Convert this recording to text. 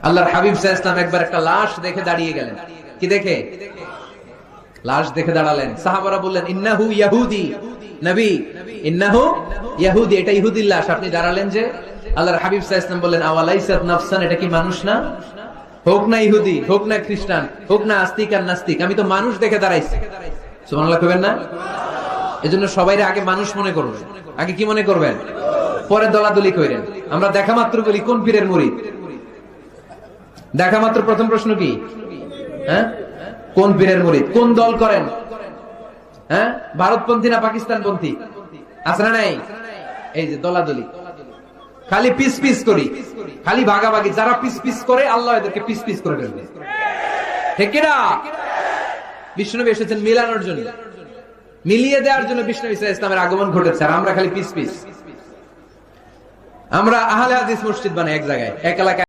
আল্লাহর হাবিব সাল্লাল্লাহু আলাইহি ওয়াসাল্লাম একবার একটা লাশ দেখে দাঁড়িয়ে গেলেন। কি দেখে? লাশ দেখে দাঁড়ালেন। সাহাবারা বললেন, ইন্নাহু ইয়াহুদি। নবী, ইন্নাহু ইয়াহুদি, এটা ইহুদির লাশ, আপনি দাঁড়ালেন যে? আল্লাহর হাবিব সাল্লাল্লাহু আলাইহি ওয়াসাল্লাম বললেন, আওয়ালাইসাত নাফসান, এটা কি মানুষ না? হোক না ইহুদি, হোক না খ্রিস্টান, হোক না আস্তিক আর নাস্তিক, আমি তো মানুষ দেখে দাঁড়াইছি। সুবহানাল্লাহ কইবেন না? এজন্য সবাইরে আগে মানুষ মনে করবেন। আগে কি মনে করবেন? পরে দলাদলি কইরেন। আমরা দেখা মাত্র বলি কোন পীরের মুরিদ? দেখা মাত্র প্রথম প্রশ্ন কি? হ্যাঁ, কোন পীরের মুরিদ? কোন দল করেন? হ্যাঁ, ভারতপন্থী না পাকিস্তানপন্থী? আছে না নাই? এই যে দলাদলি, খালি পিস পিস করি, খালি ভাগাভাগি। যারা পিস পিস করে আল্লাহ এদেরকে পিস পিস করে ফেলবে। ঠিক কিনা? বিষ্ণুনবী এসেছেন মিলানোর জন্য, মিলিয়ে দেওয়ার জন্য বিষ্ণুনবী সাল্লাল্লাহু আলাইহি ওয়াসাল্লামের আগমন ঘটেছে। আর আমরা খালি পিস পিস। আমরা আহলে হাদিস মসজিদ বানাই এক জায়গায়, এক এলাকায়।